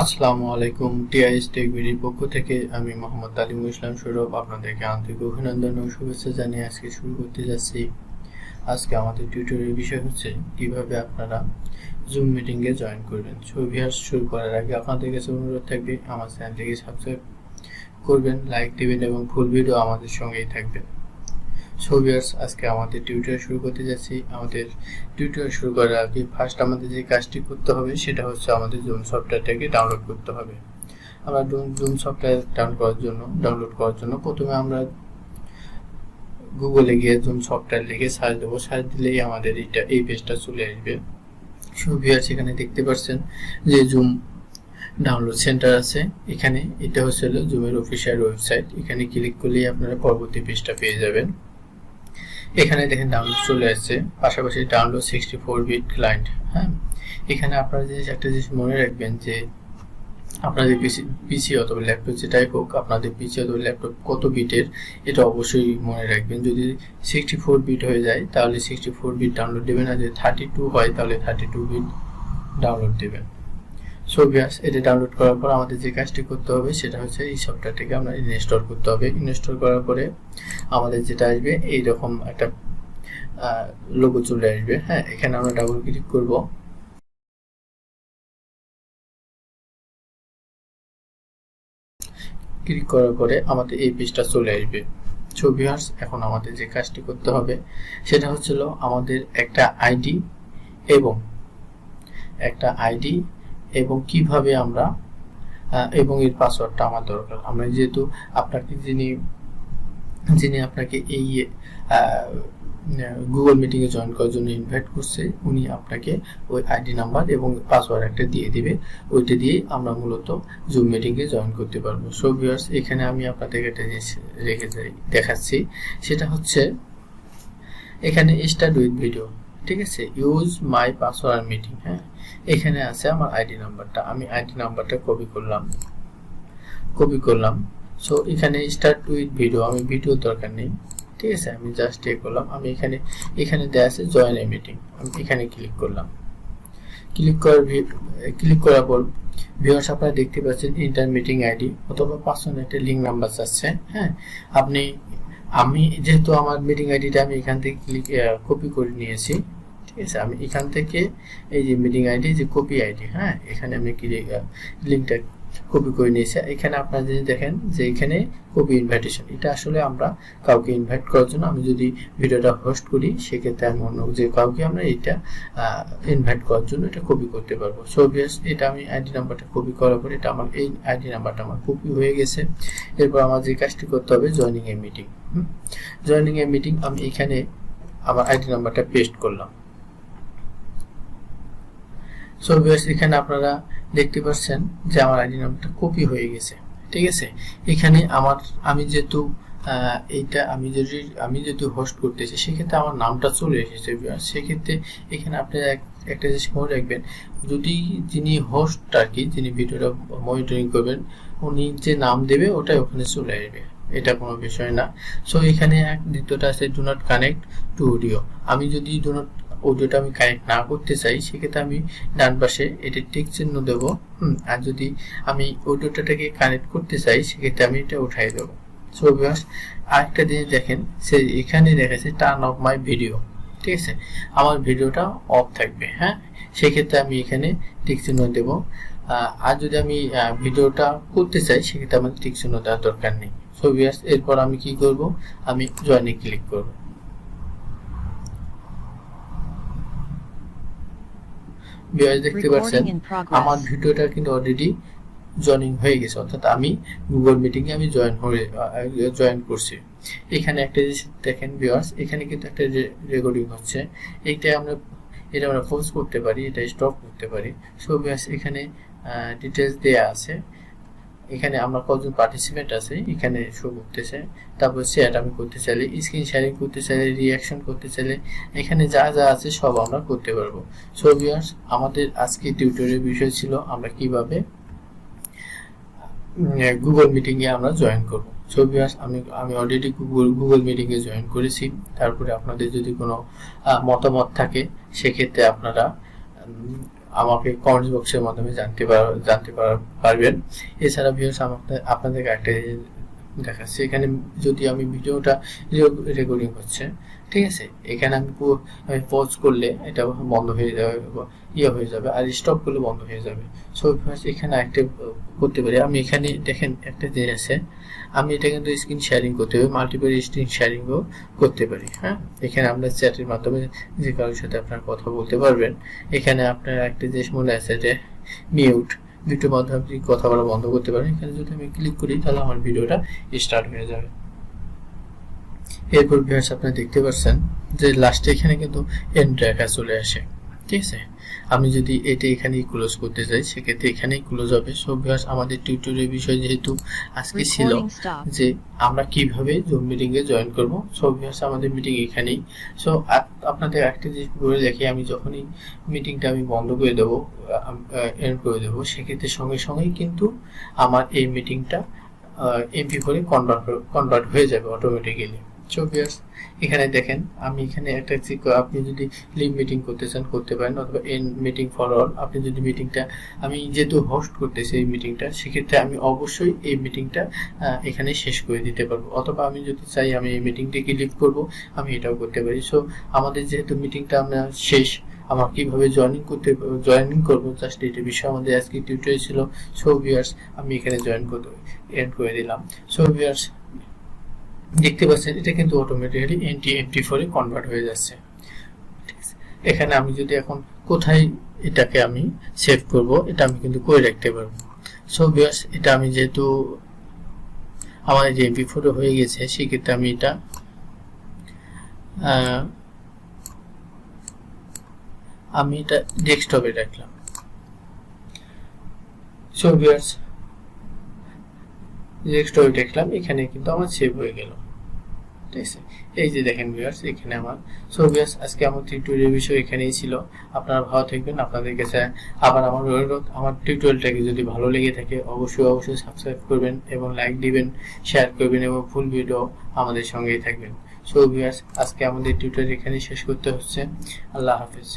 আসসালামু আলাইকুম। TIS take ভিডিওর পক্ষ থেকে আমি মোহাম্মদ তালিমুল ইসলাম সৌরভ আপনাদেরকে আন্তরিক অভিনন্দন ও শুভেচ্ছা জানিয়ে আজকে শুরু করতে যাচ্ছি। আজকে আমাদের টিউটোরিয়াল বিষয় হচ্ছে কিভাবে আপনারা জুম মিটিংয়ে জয়েন করবেন। ভিউয়ার্স, শুরু করার আগে আপনাদের কাছে অনুরোধ থাকবে আমার চ্যানেলটিকে সাবস্ক্রাইব করবেন, লাইক দিবেন এবং ফুল ভিডিও আমাদের সঙ্গেই থাকবেন। ভিউয়ার্স, আজকে আমাদের টিউটোরিয়াল শুরু করতে যাচ্ছি। আমাদের টিউটোরিয়াল শুরু করার আগে ফার্স্ট আমাদের যে কাজটি করতে হবে সেটা হচ্ছে আমাদের জুম সফটওয়্যারটাকে ডাউনলোড করতে হবে। আমরা জুম সফটওয়্যার ডাউনলোড করার জন্য প্রথমে আমরা গুগলে গিয়ে জুম সফটওয়্যার লিখে সার্চ দেবো। সার্চ দিলেই আমাদের এই পেজটা চলে আসবে। ভিউয়ার্স, এখানে দেখতে পাচ্ছেন যে জুম ডাউনলোড সেন্টার আছে। এখানে এটা হচ্ছে জুমের অফিসিয়াল ওয়েবসাইট। এখানে ক্লিক করলেই আপনারা পরবর্তী পেজটা পেয়ে যাবেন। এখানে দেখেন ডাউনলোড চলে আসছে, পাশাপাশি ডাউনলোড 64 বিট ক্লায়েন্ট। হ্যাঁ, এখানে আপনারা একটা জিনিস মনে রাখবেন যে আপনাদের পিসি অথবা ল্যাপটপ যেটাই হোক, আপনাদের পিসি অথবা ল্যাপটপ কত বিটের এটা অবশ্যই মনে রাখবেন। যদি 64 বিট হয়ে যায় তাহলে 64 বিট ডাউনলোড দেবেন, আর যদি 32 হয় তাহলে 32 বিট ডাউনলোড দেবেন। ভিউয়ার্স, এটা ডাউনলোড করার পর আমাদের যে কাজটি করতে হবে সেটা হচ্ছে এই সফটওয়্যারটিকে আমরা ইনস্টল করতে হবে। ইনস্টল করার পরে আমাদের যেটা আসবে এইরকম একটা লোগো চলে আসবে। হ্যাঁ, এখানে আমরা ডাবল ক্লিক করব। ক্লিক করার পরে আমাদের এই পেজটা চলে আসবে। ভিউয়ার্স, এখন আমাদের যে কাজটি করতে হবে সেটা হচ্ছিল আমাদের একটা আইডি এবং কিভাবে আমরা এবং এর পাসওয়ার্ডটা আমার দরকার। আমরা যেহেতু আপনাকে যিনি আপনাকে এই গুগল মিটিং এ জয়েন করার জন্য ইনভাইট করছে, উনি আপনাকে ওই আইডি নাম্বার এবং পাসওয়ার্ড একটা দিয়ে দিবে। ওইটা দিয়ে আমরা মূলত জুম মিটিং এ জয়েন করতে পারবো। ভিউয়ার্স, এখানে আমি আপনাদের একটা জিনিস দেখাচ্ছি, সেটা হচ্ছে এখানে স্টার্ট উইথ ভিডিও, ঠিক আছে, ইউজ মাই পাসওয়ার্ড মিটিং। হ্যাঁ, এখানে আছে আমার আইডি নাম্বারটা। আমি আইডি নাম্বারটা কপি করলাম। এখানে স্টার্ট উইথ ভিডিও, আমি ভিডিও দরকার নেই, ঠিক আছে। আমি জাস্ট করলাম। আমি এখানে দেওয়া আছে জয়েন এ মিটিং, আমি এখানে ক্লিক করলাম। ক্লিক করার পর ভিউয়ার্স, আপনারা দেখতে পাচ্ছেন ইন্টার মিটিং আইডি অথবা পার্সোনাল একটা লিঙ্ক নাম্বার চাচ্ছে। হ্যাঁ, আমি যেহেতু আমার মিটিং আইডিটা আমি এখান থেকে কপি করে নিয়েছি, ঠিক আছে। আমি এখান থেকে এই যে মিটিং আইডি যে কপি আইডি, হ্যাঁ, এখানে আমি লিঙ্কটা কপি করে নিয়েছি। এখানে আপনারা যদি দেখেন যে এখানে কপি ইনভাইটেশন, এটা আসলে আমরা কাউকে ইনভাইট করার জন্য আমি যদি ভিডিওটা হোস্ট করি সেক্ষেত্রে আমি অন্য যে কাউকে আমরা এটা ইনভাইট করার জন্য এটা কপি করতে পারবো। ভিউয়ার্স, এটা আমি আইডি নাম্বারটা কপি করার পর এটা আমার এই আইডি নাম্বারটা আমার কপি হয়ে গেছে। এরপর আমার যে কাজটি করতে হবে জয়েনিং এ মিটিং। জয়েনিং এ মিটিং আমি এখানে আমার আইডি নাম্বারটা পেস্ট করলাম। ভিউয়ার্স, এখানে আপনারা দেখতে পাচ্ছেন যে আমার আইডি নাম্বারটা কপি হয়ে গেছে, ঠিক আছে। এখানে আমি যেহেতু আমি যদি হোস্ট করতেছি সেক্ষেত্রে আমার নামটা চলে এসেছে। সেক্ষেত্রে এখানে আপনারা একটা জিনিস মনে রাখবেন, যদি যিনি হোস্ট আর কি, যিনি ভিডিওটা মনিটরিং করবেন, উনি যে নাম দেবে ওটাই ওখানে চলে আসবে, এটা কোনো বিষয় না। এখানে দ্বিতীয়টা আছে do not connect to audio. আমি যদি অডিওটা আমি কানেক্ট না করতে চাই সেক্ষেত্রে আমি ডান পাশে এটা টিক চিহ্ন দেব। আর যদি আমি অডিওটাকে কানেক্ট করতে চাই সেক্ষেত্রে আমি এটা উঠাই দেবো। ভিউয়ার্স, আরেকটা জিনিস দেখেন, এখানে দেখাচ্ছে টার্ন অফ মাই ভিডিও, ঠিক আছে, আমার ভিডিওটা অফ থাকবে। হ্যাঁ, সেক্ষেত্রে আমি এখানে টিক চিহ্ন দেব। আর যদি আমি ভিডিওটা করতে চাই সেক্ষেত্রে আমার টিক চিহ্ন দেওয়ার দরকার নেই। ভিউয়ার্স, এরপর আমি কি করব, আমি জয়েনে ক্লিক করব। ভিউয়ার্স, দেখতে পাচ্ছেন আমার ভিডিওটা কিন্তু অলরেডি জয়েনিং হয়ে গেছে, অর্থাৎ আমি গুগল মিটিং এ আমি জয়েন করছি। এখানে একটা জিনিস দেখেন ভিউয়ার্স, এখানে কিন্তু একটা রেকর্ডিং হচ্ছে। এটা আমরা পজ করতে পারি, এটা স্টপ করতে পারি। ভিউয়ার্স, এখানে ডিটেইলস দেয়া আছে। এখানে আমরা কতজন পার্টিসিপেন্ট আছে এখানে শো করতেছে। তারপর শেয়ার আমি করতে চাইলে, স্ক্রিন শেয়ারিং করতে চাইলে, রিঅ্যাকশন করতে চাইলে, এখানে যা আছে সব আমরা করতে পারবো। ভিউয়ার্স, আমাদের আজকে টিউটোরিয়াল বিষয় ছিল আমরা কিভাবে গুগল মিটিং এ আমরা জয়েন করব। ভিউয়ার্স, আমি অলরেডি গুগল মিটিং এ জয়েন করেছি। তারপরে আপনাদের যদি কোনো মতামত থাকে সেক্ষেত্রে আপনারা আমাকে কমেন্টস বক্সের মাধ্যমে জানতে পারবেন। এছাড়া ভিউয়ার্স আপনাদেরকে একটা দেখাচ্ছি, এখানে যদি আমি ভিডিওটা রেকর্ডিং হচ্ছে, ঠিক আছে, এখানে আমি পজ করলে এটা বন্ধ হয়ে যাবে, হয়ে যাবে, আর স্টপ করলে বন্ধ হয়ে যাবে। সো এখানে একটা করতে পারি আমি, এখানে দেখেন একটা জিনিস আছে, আমি এটা কিন্তু স্ক্রিন শেয়ারিং করতে পারি, মাল্টিপল স্ক্রিন শেয়ারিংও করতে পারি। হ্যাঁ, এখানে আমরা চ্যাটের মাধ্যমে যে কারোর সাথে আপনার কথা বলতে পারবেন। এখানে আপনার একটা জিনিস মনে আছে যে মিউট, ভিডিওর মাধ্যমে আপনি কথা বলা বন্ধ করতে পারেন। এখানে যদি আমি ক্লিক করি তাহলে আমার ভিডিওটা স্টার্ট হয়ে যাবে। এরপর ভিউয়ার্স আপনারা দেখতে পাচ্ছেন যে লাস্টে এখানে কিন্তু এন্ড রেখা চলে আসে, ঠিক আছে। আমি যদি এটা এখানেই ক্লোজ করতে চাই সেক্ষেত্রে এখানেই ক্লোজ হবে। সো ভিউয়ার্স আমাদের টিউটোরিয়াল বিষয় যেহেতু আজকে ছিল যে আমরা কিভাবে জুম মিটিং এ জয়েন করব। সো ভিউয়ার্স আমাদের মিটিং এখানেই। সো আপনাদের একটা জিনিস বলে দেখি, আমি যখনই মিটিংটা আমি বন্ধ করে দেবো, এন্ড করে দেবো, সেক্ষেত্রে সঙ্গে সঙ্গেই কিন্তু আমার এই মিটিংটা MP4 এ কনভার্ট হয়ে যাবে অটোমেটিক্যালি। সো ভিউয়ার্স এখানে দেখেন আমি এখানে একটা আপনি যদি লিভ মিটিং করতে চান করতে পারেন, অথবা এন্ড মিটিং ফর অল। আপনি যদি মিটিংটা, আমি যেহেতু হোস্ট করতেছি এই মিটিংটা, সেক্ষেত্রে আমি অবশ্যই এই মিটিংটা এখানে শেষ করে দিতে পারবো, অথবা আমি যদি চাই আমি এই মিটিংটিকে লিভ করব, আমি এটাও করতে পারি। সো আমাদের যেহেতু মিটিংটা আমরা শেষ, আমার কিভাবে জয়েনিং করবো জাস্ট এটা বিষয়ে আমাদের আজকে টিউটোরিয়াল ছিল। সো ভিউয়ার্স আমি এখানে এন্ড করে দিলাম। সো ভিউয়ার্স দেখতে পাচ্ছেন এটা কিন্তু অটোমেটিক্যালি MP4 এ কনভার্ট হয়ে যাচ্ছে। এখানে আমি যদি এখন কোথায় এটাকে আমি সেভ করব, এটা আমি কিন্তু করে রাখতে পারবো। সো ভিউয়ার্স এটা আমি যেহেতু আমার যে MP4 হয়ে গেছে, সেক্ষেত্রে আমি এটা ডেস্কটপে রাখলাম। সো ভিউয়ার্স ডেস্কটপে দেখলাম, এখানে কিন্তু আমার সেভ হয়ে গেল, ঠিক আছে। এই যে দেখেন ভিউয়ার্স এখানে আমার। সো ভিউয়ার্স আজকে আমার টিউটোরিয়াল বিষয় এখানেই ছিল। আপনারা ভালো থাকবেন। আপনাদের কাছে আবার আমার অনুরোধ, আমার টিউটোরিয়ালটাকে যদি ভালো লেগে থাকে অবশ্যই সাবস্ক্রাইব করবেন এবং লাইক দিবেন, শেয়ার করবেন এবং ফুল ভিডিও আমাদের সঙ্গেই থাকবেন। সো ভিউয়ার্স আজকে আমাদের টিউটোরিয়াল এখানেই শেষ করতে হচ্ছে। আল্লাহ হাফেজ।